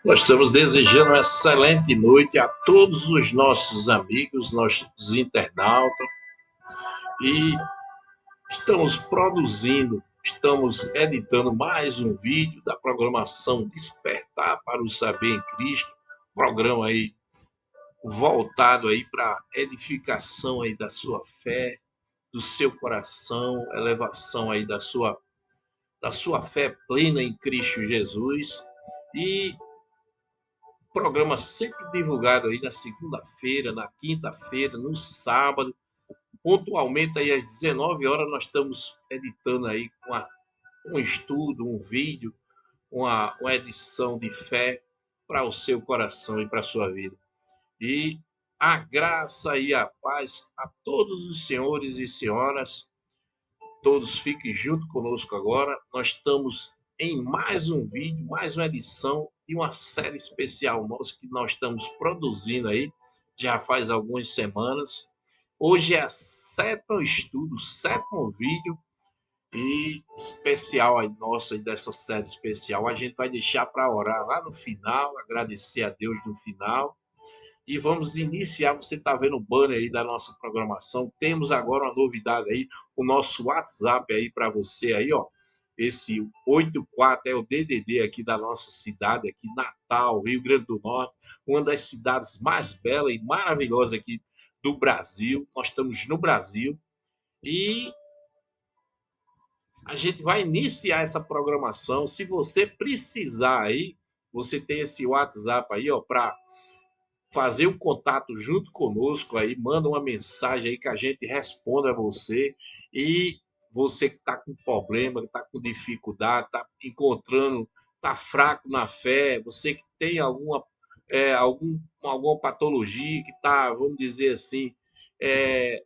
Nós estamos desejando uma excelente noite a todos os nossos amigos, nossos internautas, e estamos produzindo, estamos editando mais um vídeo da programação Despertar para o Saber em Cristo, programa aí voltado aí para edificação aí da sua fé, do seu coração, elevação aí da sua fé plena em Cristo Jesus. E programa sempre divulgado aí na segunda-feira, na quinta-feira, no sábado, pontualmente aí às 19 horas nós estamos editando aí um estudo, um vídeo, uma edição de fé para o seu coração e para a sua vida. E a graça e a paz a todos os senhores e senhoras, todos fiquem junto conosco agora. Nós estamos em mais um vídeo, mais uma edição e uma série especial nossa que nós estamos produzindo aí já faz algumas semanas. Hoje é o sétimo estudo, o sétimo vídeo e especial aí nossa dessa série especial. A gente vai deixar para orar lá no final, agradecer a Deus no final. E vamos iniciar. Você está vendo o banner aí da nossa programação. Temos agora uma novidade aí, o nosso WhatsApp aí para você aí, ó. Esse 84 é o DDD aqui da nossa cidade, aqui Natal, Rio Grande do Norte, uma das cidades mais belas e maravilhosas aqui do Brasil. Nós estamos no Brasil e a gente vai iniciar essa programação. Se você precisar aí, você tem esse WhatsApp aí, ó, para fazer um contato junto conosco aí, manda uma mensagem aí que a gente responde a você. E você que está com problema, que está com dificuldade, está encontrando, está fraco na fé, você que tem alguma patologia que está, vamos dizer assim, é,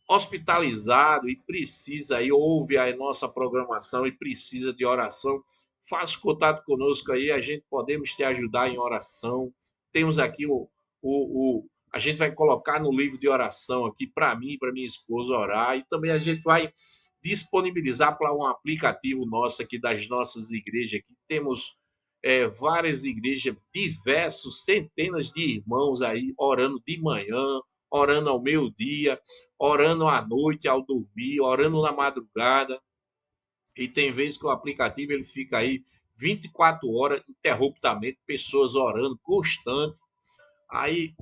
hospitalizado e precisa aí, ouve a nossa programação e precisa de oração, faça contato conosco aí, a gente podemos te ajudar em oração. Temos aqui a gente vai colocar no livro de oração aqui para mim e para minha esposa orar, e também a gente vai disponibilizar para um aplicativo nosso aqui das nossas igrejas aqui. Temos várias igrejas, diversos, centenas de irmãos aí orando de manhã, orando ao meio-dia, orando à noite ao dormir, orando na madrugada. E tem vezes que o aplicativo ele fica aí 24 horas interruptamente, pessoas orando constante. Aí,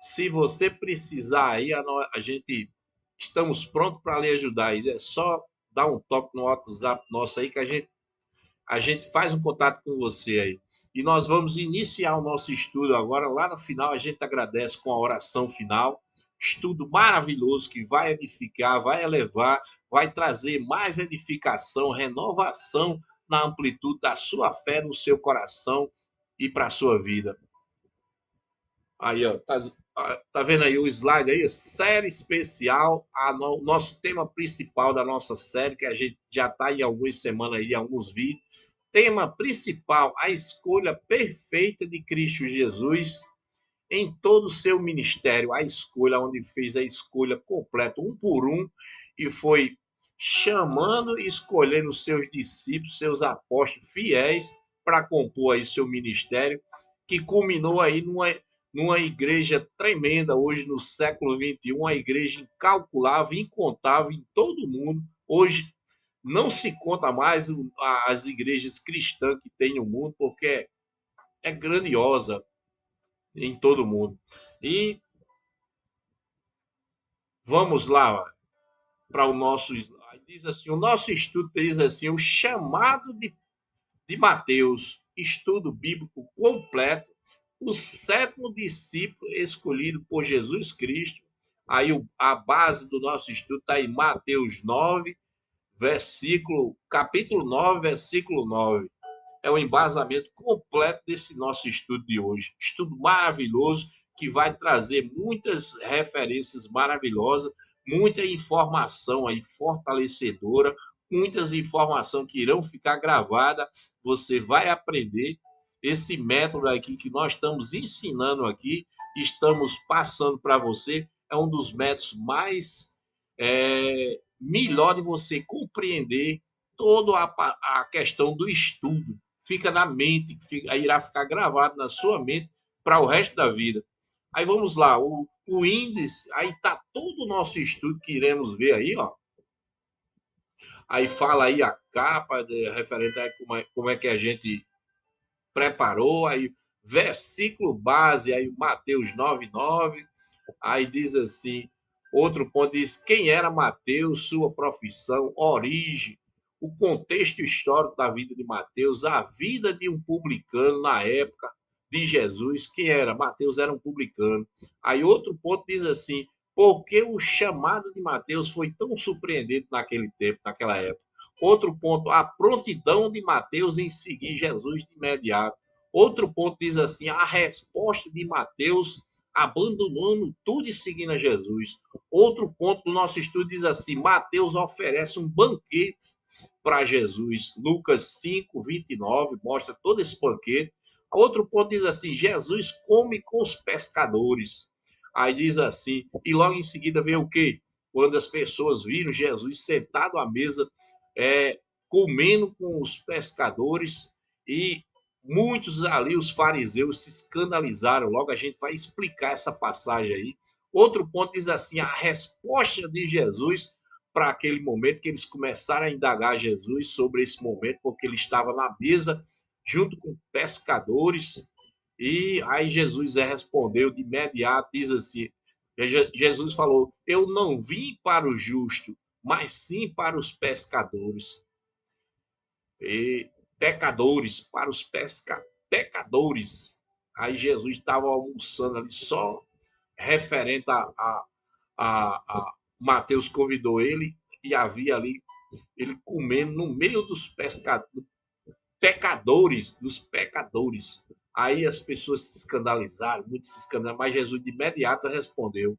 se você precisar aí, a gente estamos prontos para lhe ajudar. É só dar um toque no WhatsApp nosso aí que a gente faz um contato com você aí. E nós vamos iniciar o nosso estudo agora. Lá no final, a gente agradece com a oração final. Estudo maravilhoso que vai edificar, vai elevar, vai trazer mais edificação, renovação na amplitude da sua fé, no seu coração e para a sua vida. Aí, ó, tá vendo aí o slide aí? Série especial, o nosso tema principal da nossa série, que a gente já está em algumas semanas aí, alguns vídeos. Tema principal, a escolha perfeita de Cristo Jesus em todo o seu ministério. A escolha, onde fez a escolha completa, um por um, e foi chamando e escolhendo seus discípulos, seus apóstolos fiéis para compor aí seu ministério, que culminou aí numa igreja tremenda hoje no século XXI, uma igreja incalculável, incontável em todo o mundo. Hoje não se conta mais as igrejas cristãs que tem no mundo, porque é grandiosa em todo o mundo. E vamos lá para o nosso slide. Diz assim, o nosso estudo diz assim, o chamado de Mateus, estudo bíblico completo, o sétimo discípulo escolhido por Jesus Cristo. Aí a base do nosso estudo está em Mateus 9, capítulo 9, versículo 9. É o embasamento completo desse nosso estudo de hoje. Estudo maravilhoso que vai trazer muitas referências maravilhosas, muita informação aí fortalecedora, muitas informações que irão ficar gravadas. Você vai aprender esse método aqui que nós estamos ensinando aqui, estamos passando para você, é um dos métodos mais melhor de você compreender toda a questão do estudo. Fica na mente, irá ficar gravado na sua mente para o resto da vida. Aí vamos lá, o índice, aí está todo o nosso estudo que iremos ver aí, ó. Aí fala aí a capa, referente a como é que a gente preparou, aí versículo base, aí Mateus 9:9. Aí diz assim, outro ponto diz quem era Mateus, sua profissão, origem, o contexto histórico da vida de Mateus, a vida de um publicano na época de Jesus. Quem era? Mateus era um publicano. Aí outro ponto diz assim, por que o chamado de Mateus foi tão surpreendente naquele tempo, naquela época? Outro ponto, a prontidão de Mateus em seguir Jesus de imediato. Outro ponto diz assim, a resposta de Mateus abandonando tudo e seguindo a Jesus. Outro ponto do nosso estudo diz assim, Mateus oferece um banquete para Jesus. Lucas 5:29 mostra todo esse banquete. Outro ponto diz assim, Jesus come com os pescadores. Aí diz assim, e logo em seguida vem o quê? Quando as pessoas viram Jesus sentado à mesa, comendo com os pescadores, e muitos ali, os fariseus, se escandalizaram. Logo a gente vai explicar essa passagem aí. Outro ponto diz assim, a resposta de Jesus para aquele momento, que eles começaram a indagar Jesus sobre esse momento, porque ele estava na mesa junto com pescadores, e aí Jesus respondeu de imediato, diz assim, Jesus falou, eu não vim para o justo, mas sim para os pescadores. E pecadores, para os pecadores. Aí Jesus estava almoçando ali, só referente a Mateus convidou ele, e havia ali ele comendo no meio dos pecadores, dos pecadores. Aí as pessoas se escandalizaram, muitos se escandalizaram, mas Jesus de imediato respondeu.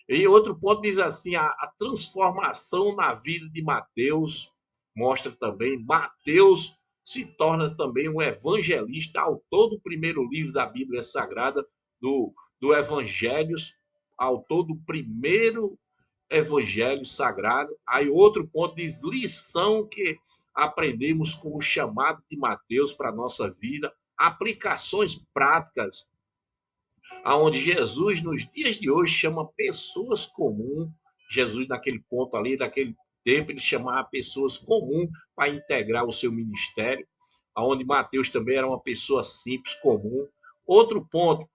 E outro ponto diz assim, a transformação na vida de Mateus mostra também, Mateus se torna também um evangelista, autor do primeiro livro da Bíblia Sagrada, do Evangelhos, autor do primeiro Evangelho Sagrado. Aí outro ponto diz, lição que aprendemos com o chamado de Mateus para a nossa vida, aplicações práticas aonde Jesus, nos dias de hoje, chama pessoas comuns. Jesus, naquele ponto ali, naquele tempo, ele chamava pessoas comuns para integrar o seu ministério, aonde Mateus também era uma pessoa simples, comum. Outro ponto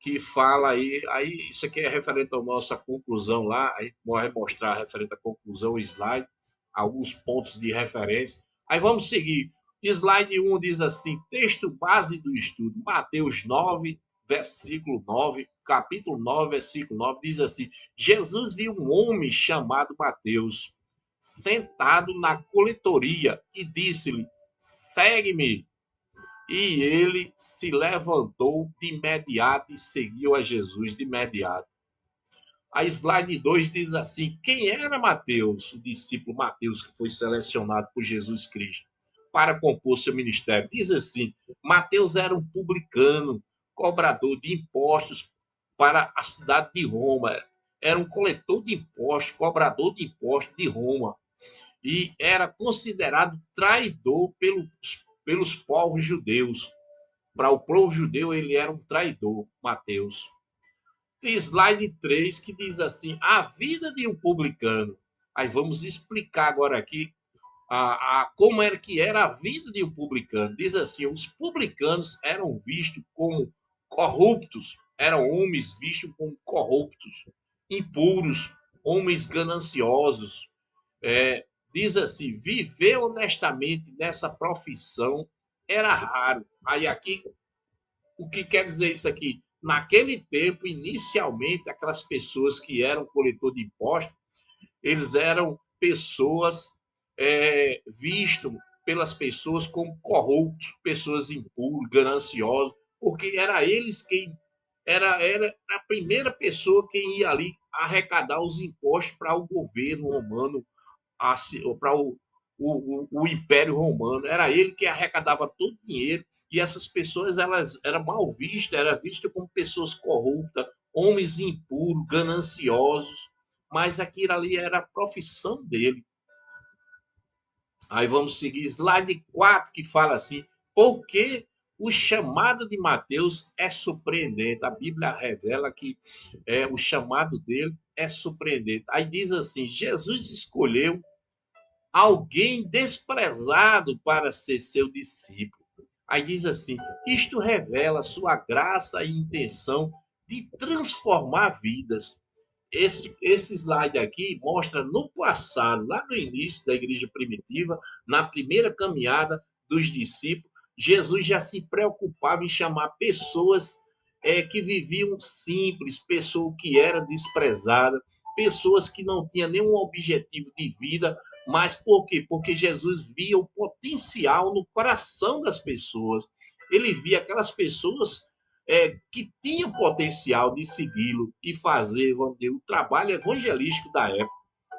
que fala aí isso aqui é referente à nossa conclusão lá, aí vai mostrar referente à conclusão, o slide, alguns pontos de referência. Aí vamos seguir. Slide 1 diz assim, texto base do estudo, Mateus 9, versículo 9, capítulo 9, versículo 9, diz assim, Jesus viu um homem chamado Mateus, sentado na coletoria, e disse-lhe, segue-me. E ele se levantou de imediato e seguiu a Jesus de imediato. A slide 2 diz assim, quem era Mateus, o discípulo Mateus, que foi selecionado por Jesus Cristo para compor seu ministério? Diz assim, Mateus era um publicano, cobrador de impostos para a cidade de Roma. Era um coletor de impostos, cobrador de impostos de Roma. E era considerado traidor pelos povos judeus. Para o povo judeu, ele era um traidor, Mateus. Tem slide 3 que diz assim, a vida de um publicano. Aí vamos explicar agora aqui como era que era a vida de um publicano. Diz assim, os publicanos eram vistos como corruptos, eram homens vistos como corruptos, impuros, homens gananciosos. Diz assim, viver honestamente nessa profissão era raro. Aí aqui, o que quer dizer isso aqui? Naquele tempo, inicialmente, aquelas pessoas que eram coletor de impostos, eles eram pessoas vistas pelas pessoas como corruptos, pessoas impuras, gananciosas, porque era eles quem era a primeira pessoa quem ia ali arrecadar os impostos para o governo romano, para o Império Romano. Era ele que arrecadava todo o dinheiro, e essas pessoas elas eram mal vistas, eram vistas como pessoas corruptas, homens impuros, gananciosos, mas aquilo ali era a profissão dele. Aí vamos seguir slide 4, que fala assim: porque o chamado de Mateus é surpreendente. A Bíblia revela que o chamado dele é surpreendente. Aí diz assim: Jesus escolheu alguém desprezado para ser seu discípulo. Aí diz assim: isto revela sua graça e intenção de transformar vidas. Esse slide aqui mostra no passado, lá no início da igreja primitiva, na primeira caminhada dos discípulos, Jesus já se preocupava em chamar pessoas que viviam simples, pessoas que eram desprezadas, pessoas que não tinham nenhum objetivo de vida, mas por quê? Porque Jesus via o potencial no coração das pessoas. Ele via aquelas pessoas que tinham potencial de segui-lo e fazer, vamos dizer, o trabalho evangelístico da época.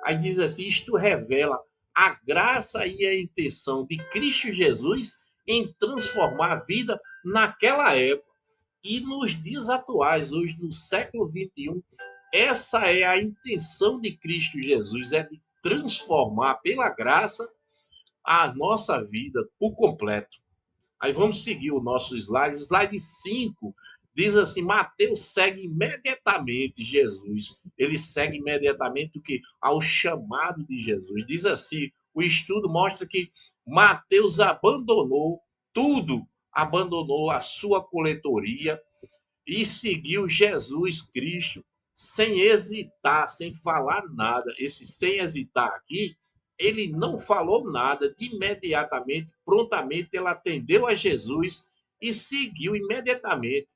Aí diz assim: isto revela a graça e a intenção de Cristo Jesus em transformar a vida naquela época. E nos dias atuais, hoje no século XXI, essa é a intenção de Cristo Jesus, é de transformar pela graça a nossa vida por completo. Aí vamos seguir o nosso slide. Slide 5 diz assim: Mateus segue imediatamente Jesus. Ele segue imediatamente o que? Ao chamado de Jesus. Diz assim: o estudo mostra que Mateus abandonou tudo, abandonou a sua coletoria e seguiu Jesus Cristo sem hesitar, sem falar nada. Esse sem hesitar aqui, ele não falou nada, de imediatamente, prontamente, ele atendeu a Jesus e seguiu imediatamente.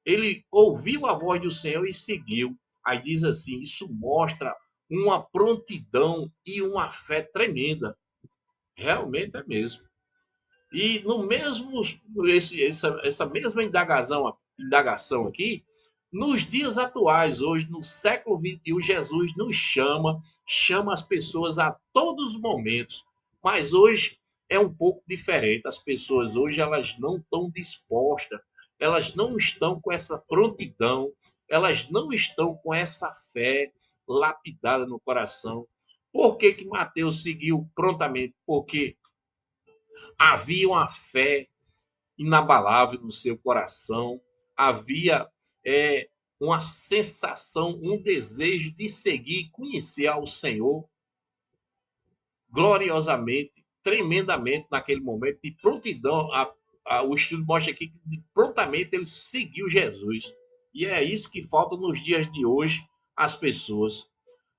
Ele ouviu a voz do Senhor e seguiu. Aí diz assim: isso mostra uma prontidão e uma fé tremenda. Realmente é mesmo. E no mesmo essa mesma indagação aqui, nos dias atuais, hoje, no século XXI, Jesus nos chama as pessoas a todos os momentos. Mas hoje é um pouco diferente. As pessoas hoje elas não estão dispostas, elas não estão com essa prontidão, elas não estão com essa fé lapidada no coração. Por que que Mateus seguiu prontamente? Porque havia uma fé inabalável no seu coração, havia uma sensação, um desejo de seguir e conhecer ao Senhor gloriosamente, tremendamente naquele momento, de prontidão. O estudo mostra aqui que prontamente ele seguiu Jesus. E é isso que falta nos dias de hoje às pessoas.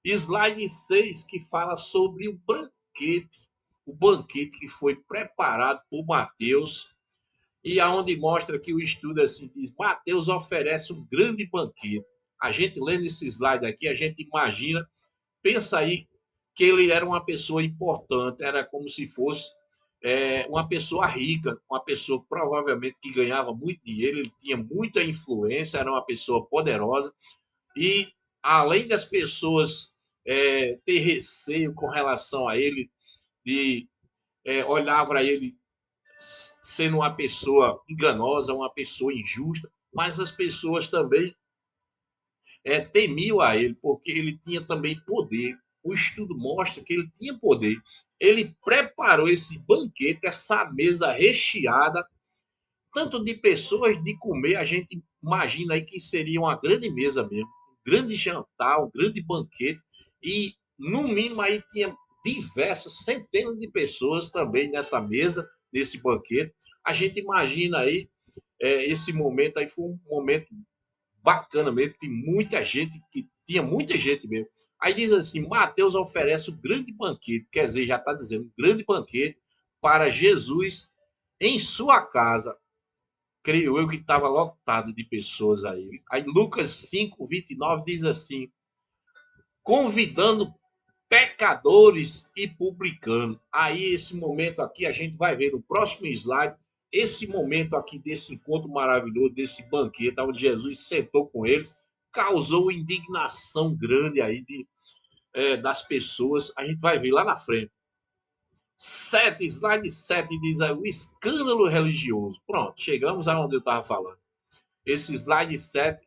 Slide 6 que fala sobre o banquete que foi preparado por Mateus e aonde mostra que o estudo assim diz: Mateus oferece um grande banquete. A gente lendo esse slide aqui, a gente imagina, pensa aí que ele era uma pessoa importante, era como se fosse uma pessoa rica, uma pessoa provavelmente que ganhava muito dinheiro, ele tinha muita influência, era uma pessoa poderosa e além das pessoas ter receio com relação a ele, de olhar para ele sendo uma pessoa enganosa, uma pessoa injusta, mas as pessoas também temiam a ele, porque ele tinha também poder. O estudo mostra que ele tinha poder. Ele preparou esse banquete, essa mesa recheada, tanto de pessoas de comer, a gente imagina aí que seria uma grande mesa mesmo, um grande jantar, um grande banquete, e no mínimo aí tinha diversas centenas de pessoas também nessa mesa, nesse banquete. A gente imagina aí, esse momento aí foi um momento bacana mesmo, tem muita gente, que tinha muita gente mesmo. Aí diz assim: Mateus oferece um grande banquete, quer dizer, já está dizendo, um grande banquete para Jesus em sua casa. Creio eu que estava lotado de pessoas aí. Aí Lucas 5:29 diz assim: convidando pecadores e publicanos. Aí, esse momento aqui, a gente vai ver no próximo slide, esse momento aqui desse encontro maravilhoso, desse banquete, onde Jesus sentou com eles, causou indignação grande aí das pessoas. A gente vai ver lá na frente. 7, slide 7 diz aí, o escândalo religioso. Pronto, chegamos aonde eu estava falando. Esse slide 7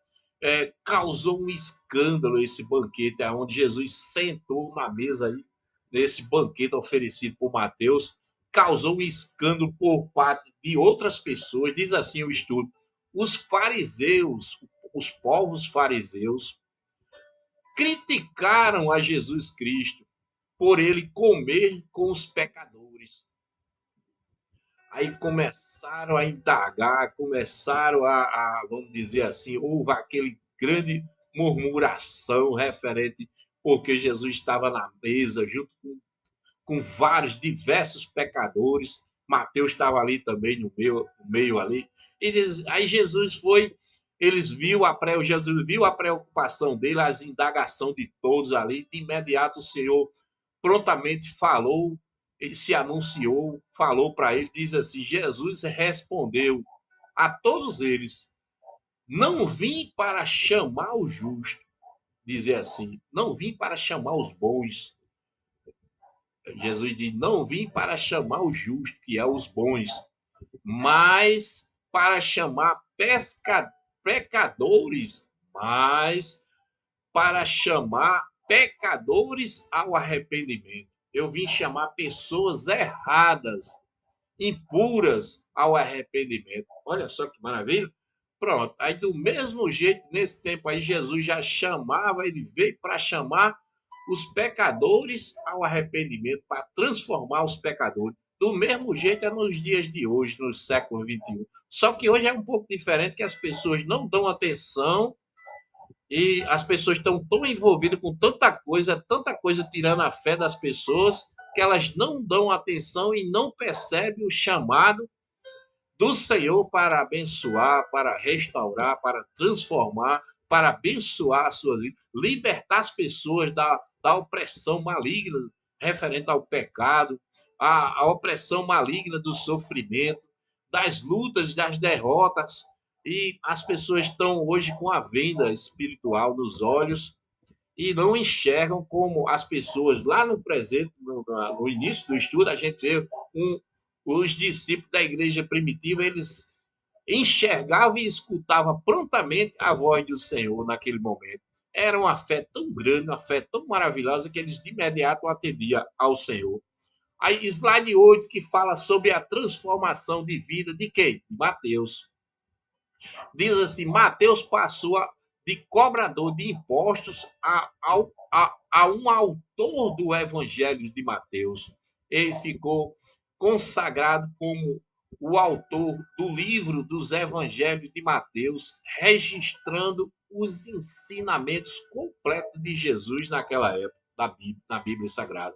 causou um escândalo esse banquete, onde Jesus sentou na mesa aí, nesse banquete oferecido por Mateus, causou um escândalo por parte de outras pessoas. Diz assim o estudo: os fariseus, os povos fariseus, criticaram a Jesus Cristo por ele comer com os pecadores. Aí começaram a indagar, começaram vamos dizer assim, houve aquele grande murmuração referente, porque Jesus estava na mesa junto com vários, diversos pecadores. Mateus estava ali também no meio ali. E aí Jesus foi, Jesus viu a preocupação dele, as indagação de todos ali. De imediato o Senhor prontamente falou, se anunciou, falou para ele, diz assim: Jesus respondeu a todos eles: não vim para chamar o justo, dizer assim, não vim para chamar os bons. Jesus diz: não vim para chamar o justo, que é os bons, mas para chamar pecadores, mas para chamar pecadores ao arrependimento. Eu vim chamar pessoas erradas, impuras ao arrependimento. Olha só que maravilha. Pronto. Aí, do mesmo jeito, nesse tempo aí, Jesus já chamava, ele veio para chamar os pecadores ao arrependimento, para transformar os pecadores. Do mesmo jeito é nos dias de hoje, no século XXI. Só que hoje é um pouco diferente, que as pessoas não dão atenção e as pessoas estão tão envolvidas com tanta coisa tirando a fé das pessoas, que elas não dão atenção e não percebem o chamado do Senhor para abençoar, para restaurar, para transformar, para abençoar a sua vida, libertar as pessoas da opressão maligna referente ao pecado, a opressão maligna do sofrimento, das lutas, das derrotas. E as pessoas estão hoje com a venda espiritual nos olhos e não enxergam como as pessoas lá no presente, no início do estudo, a gente vê os discípulos da igreja primitiva, eles enxergavam e escutavam prontamente a voz do Senhor naquele momento. Era uma fé tão grande, uma fé tão maravilhosa, que eles de imediato atendiam ao Senhor. Aí, slide 8, que fala sobre a transformação de vida de quem? De Mateus. Diz assim: Mateus passou de cobrador de impostos a um autor do Evangelho de Mateus. Ele ficou consagrado como o autor do livro dos Evangelhos de Mateus, registrando os ensinamentos completos de Jesus naquela época, na Bíblia Sagrada.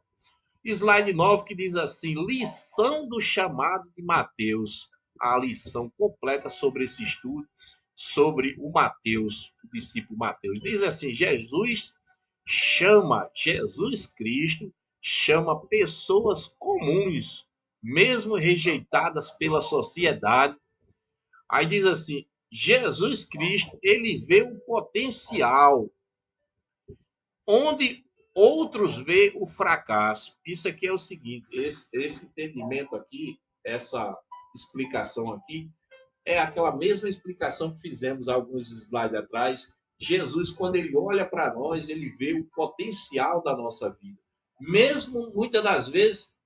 Slide 9, que diz assim: lição do chamado de Mateus. A lição completa sobre esse estudo, sobre o Mateus, o discípulo Mateus. Diz assim: Jesus Cristo chama pessoas comuns, mesmo rejeitadas pela sociedade. Aí diz assim: Jesus Cristo, ele vê o potencial onde outros veem o fracasso. Isso aqui é o seguinte: esse entendimento aqui, essa explicação aqui, é aquela mesma explicação que fizemos alguns slides atrás. Jesus, quando ele olha para nós, ele vê o potencial da nossa vida. Mesmo, muitas das vezes,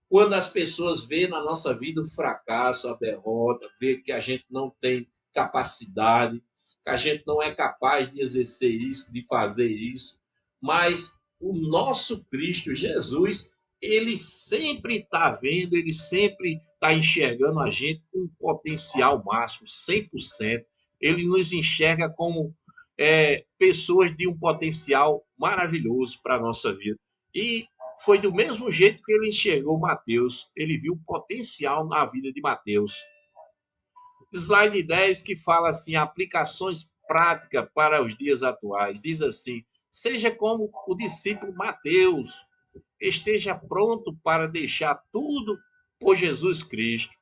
quando as pessoas veem na nossa vida o fracasso, a derrota, vê que a gente não tem capacidade, que a gente não é capaz de exercer isso, de fazer isso, mas o nosso Cristo Jesus, ele sempre está vendo, ele sempre está enxergando a gente com um potencial máximo, 100%. Ele nos enxerga como pessoas de um potencial maravilhoso para a nossa vida. E foi do mesmo jeito que ele enxergou Mateus. Ele viu potencial na vida de Mateus. Slide 10, que fala assim: aplicações práticas para os dias atuais. Diz assim: seja como o discípulo Mateus, esteja pronto para deixar tudo por Jesus Cristo.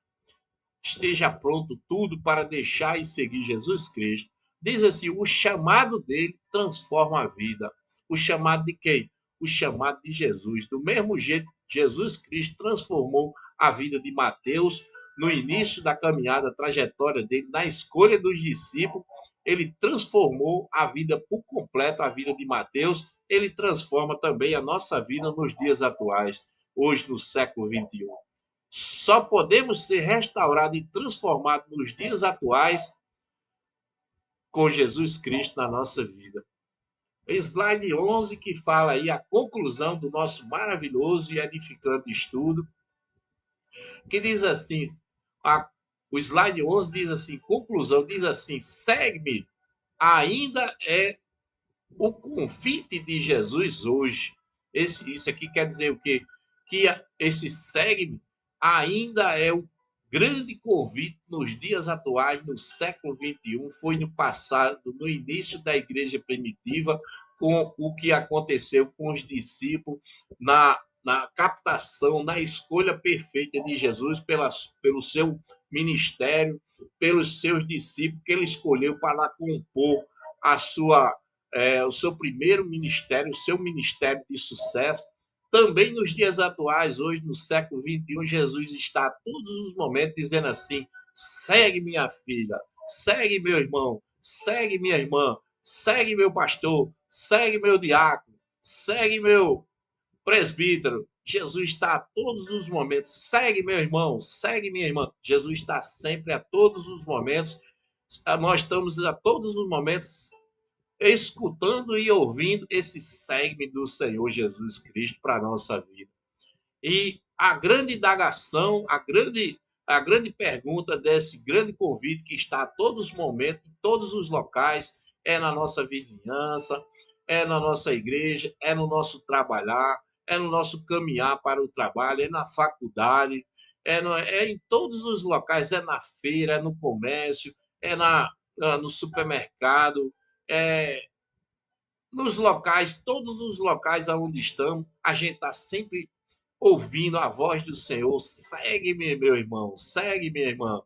Esteja pronto tudo para deixar e seguir Jesus Cristo. Diz assim: o chamado dele transforma a vida. O chamado de quem? O chamado de Jesus. Do mesmo jeito, Jesus Cristo transformou a vida de Mateus no início da caminhada, trajetória dele, na escolha dos discípulos. ele transformou a vida por completo, a vida de Mateus, ele transforma também a nossa vida nos dias atuais, hoje no século XXI. Só podemos ser restaurados e transformados nos dias atuais com Jesus Cristo na nossa vida. Slide 11, que fala aí a conclusão do nosso maravilhoso e edificante estudo, que diz assim, o slide 11 diz assim, conclusão, diz assim, segue-me, ainda é o convite de Jesus hoje. Isso aqui quer dizer o quê? Que esse segue-me ainda é o grande convite nos dias atuais, no século XXI, foi no passado, no início da igreja primitiva, com o que aconteceu com os discípulos na captação, na escolha perfeita de Jesus pelo seu ministério, pelos seus discípulos que ele escolheu para compor a sua o seu primeiro ministério, o seu ministério de sucesso. Também nos dias atuais, hoje no século XXI, Jesus está a todos os momentos dizendo assim: segue minha filha, segue meu irmão, segue minha irmã, segue meu pastor, segue meu diácono, segue meu presbítero. Jesus está a todos os momentos. Segue meu irmão, segue minha irmã. Jesus está sempre a todos os momentos. Nós estamos a todos os momentos escutando e ouvindo esse segmento do Senhor Jesus Cristo para a nossa vida. E a grande indagação, a grande pergunta desse grande convite que está a todos os momentos, em todos os locais, é na nossa vizinhança, é na nossa igreja, é no nosso trabalhar, é no nosso caminhar para o trabalho, é na faculdade, é em todos os locais, é na feira, é no comércio, é no supermercado, é nos locais, todos os locais onde estamos, a gente está sempre ouvindo a voz do Senhor. Segue-me, meu irmão, segue, minha irmã.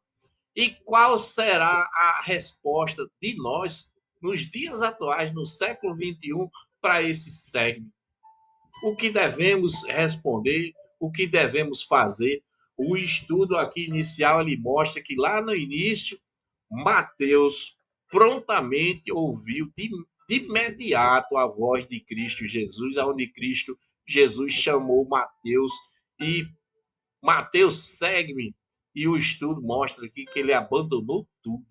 E qual será a resposta de nós nos dias atuais, no século XXI, para esse segue? O que devemos responder? O que devemos fazer? O estudo aqui inicial ele mostra que lá no início, Mateus prontamente ouviu de imediato a voz de Cristo Jesus, aonde Cristo Jesus chamou Mateus e Mateus segue-me. E o estudo mostra aqui que ele abandonou tudo,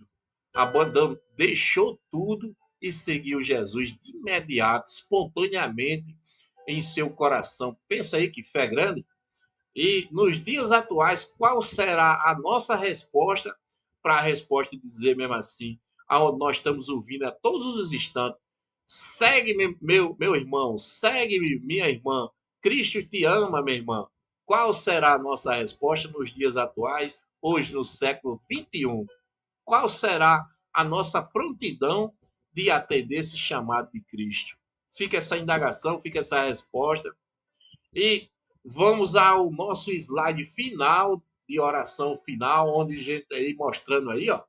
deixou tudo e seguiu Jesus de imediato, espontaneamente em seu coração. Pensa aí que fé grande. E nos dias atuais, qual será a nossa resposta para a resposta de dizer mesmo assim, aonde nós estamos ouvindo a todos os instantes, segue-me, meu irmão, segue-me, minha irmã, Cristo te ama, minha irmã. Qual será a nossa resposta nos dias atuais, hoje no século XXI? Qual será a nossa prontidão de atender esse chamado de Cristo? Fica essa indagação, fica essa resposta. E vamos ao nosso slide final, de oração final, onde a gente está aí mostrando aí, ó.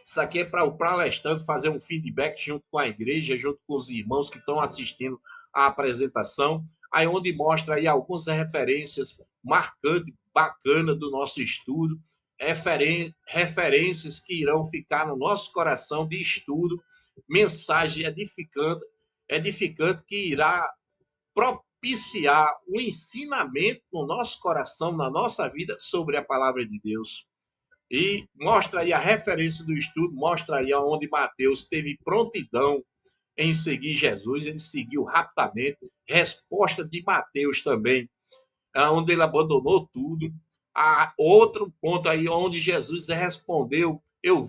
Isso aqui é para o palestrante fazer um feedback junto com a igreja, junto com os irmãos que estão assistindo a apresentação, aí onde mostra aí algumas referências marcantes, bacanas do nosso estudo, referências que irão ficar no nosso coração de estudo, mensagem edificante que irá propiciar o ensinamento no nosso coração, na nossa vida, sobre a palavra de Deus. E mostra aí a referência do estudo, mostra aí onde Mateus teve prontidão em seguir Jesus, ele seguiu rapidamente. Resposta de Mateus também, onde ele abandonou tudo. Outro ponto aí onde Jesus respondeu: eu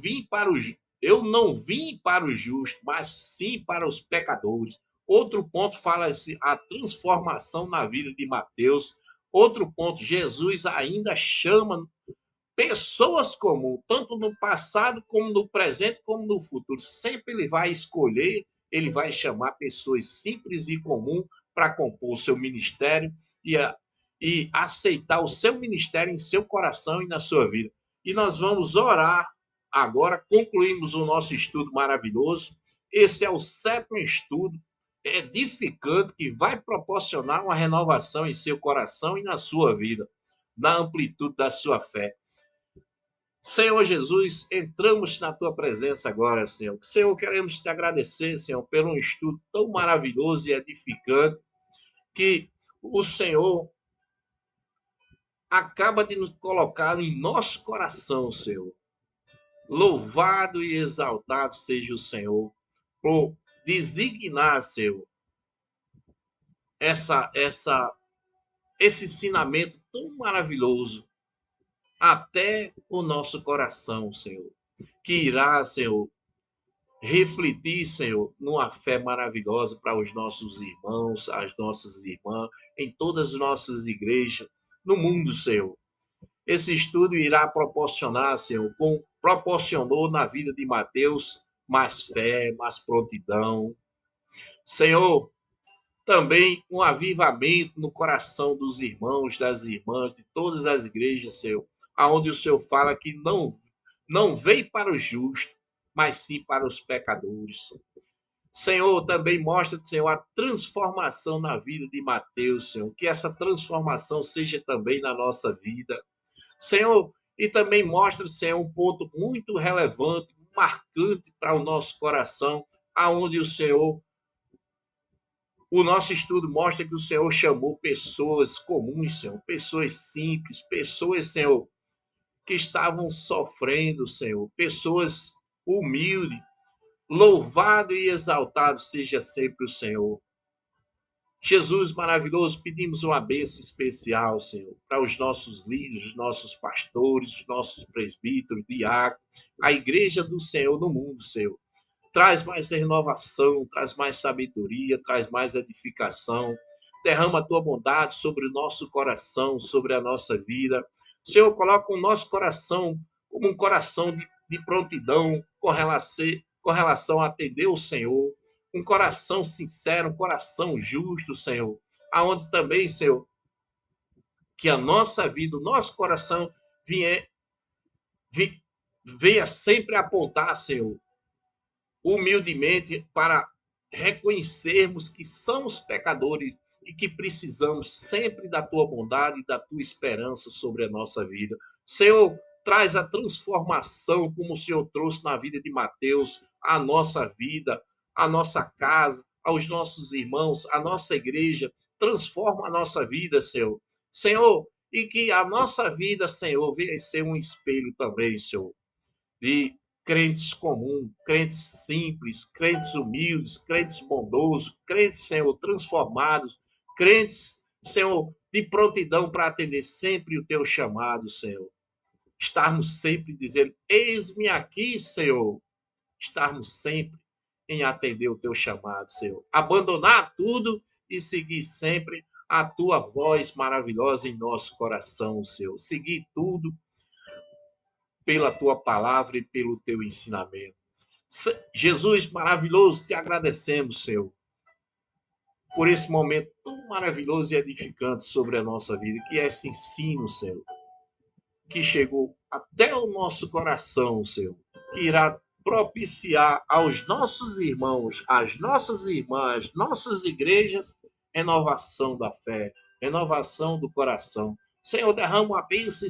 não vim para os justos, mas sim para os pecadores. Outro ponto fala-se a transformação na vida de Mateus. Outro ponto, Jesus ainda chama pessoas comuns, tanto no passado, como no presente, como no futuro. Sempre ele vai escolher, ele vai chamar pessoas simples e comuns para compor o seu ministério e aceitar o seu ministério em seu coração e na sua vida. E nós vamos orar agora, concluímos o nosso estudo maravilhoso. Esse é o 7º estudo edificante que vai proporcionar uma renovação em seu coração e na sua vida, na amplitude da sua fé. Senhor Jesus, entramos na tua presença agora, Senhor. Senhor, queremos te agradecer, Senhor, pelo um estudo tão maravilhoso e edificante que o Senhor acaba de nos colocar em nosso coração, Senhor. Louvado e exaltado seja o Senhor por designar, Senhor, essa, essa, esse ensinamento tão maravilhoso até o nosso coração, Senhor, que irá, Senhor, refletir, Senhor, numa fé maravilhosa para os nossos irmãos, as nossas irmãs, em todas as nossas igrejas, no mundo, Senhor. Esse estudo irá proporcionar, Senhor, como proporcionou na vida de Mateus, mais fé, mais prontidão. Senhor, também um avivamento no coração dos irmãos, das irmãs, de todas as igrejas, Senhor, aonde o Senhor fala que não veio para os justos, mas sim para os pecadores. Senhor, também mostra, Senhor, a transformação na vida de Mateus, Senhor, que essa transformação seja também na nossa vida. Senhor, e também mostra, Senhor, um ponto muito relevante, marcante para o nosso coração, aonde o nosso estudo mostra que o Senhor chamou pessoas comuns, Senhor, pessoas simples, pessoas, Senhor, que estavam sofrendo, Senhor, pessoas humildes. Louvado e exaltado seja sempre o Senhor. Jesus maravilhoso, pedimos uma bênção especial, Senhor, para os nossos líderes, os nossos pastores, os nossos presbíteros, diáconos, a igreja do Senhor no mundo, Senhor. Traz mais renovação, traz mais sabedoria, traz mais edificação. Derrama a tua bondade sobre o nosso coração, sobre a nossa vida. Senhor, coloca o nosso coração como um coração de prontidão com relação a atender o Senhor. Um coração sincero, um coração justo, Senhor. Aonde também, Senhor, que a nossa vida, o nosso coração venha, venha sempre apontar, Senhor, humildemente para reconhecermos que somos pecadores e que precisamos sempre da tua bondade e da tua esperança sobre a nossa vida. Senhor, traz a transformação como o Senhor trouxe na vida de Mateus, a nossa vida, a nossa casa, aos nossos irmãos, a nossa igreja. Transforma a nossa vida, Senhor. Senhor, e que a nossa vida, Senhor, venha ser um espelho também, Senhor, de crentes comuns, crentes simples, crentes humildes, crentes bondosos, crentes, Senhor, transformados, crentes, Senhor, de prontidão para atender sempre o teu chamado, Senhor. Estarmos sempre dizendo: eis-me aqui, Senhor. Estarmos sempre em atender o teu chamado, Senhor. Abandonar tudo e seguir sempre a tua voz maravilhosa em nosso coração, Senhor. Seguir tudo pela tua palavra e pelo teu ensinamento. Jesus maravilhoso, te agradecemos, Senhor, por esse momento tão maravilhoso e edificante sobre a nossa vida, que é esse ensino, Senhor, que chegou até o nosso coração, Senhor, que irá propiciar aos nossos irmãos, às nossas irmãs, nossas igrejas, renovação da fé, renovação do coração. Senhor, derrama uma bênção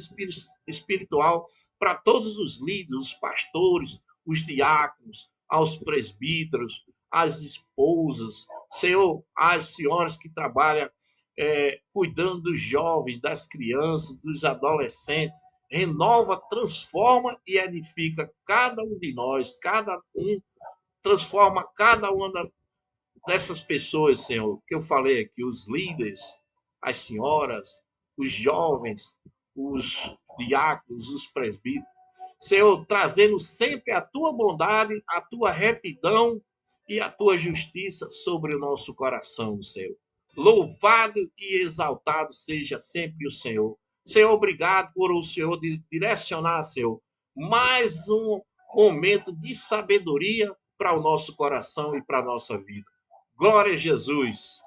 espiritual para todos os líderes, os pastores, os diáconos, aos presbíteros, às esposas, Senhor, às senhoras que trabalham cuidando dos jovens, das crianças, dos adolescentes. Renova, transforma e edifica cada um de nós, cada um, transforma cada uma dessas pessoas, Senhor, que eu falei aqui, os líderes, as senhoras, os jovens, os diáconos, os presbíteros. Senhor, trazendo sempre a tua bondade, a tua retidão e a tua justiça sobre o nosso coração, Senhor. Louvado e exaltado seja sempre o Senhor. Senhor, obrigado por o Senhor direcionar, Senhor, mais um momento de sabedoria para o nosso coração e para a nossa vida. Glória a Jesus.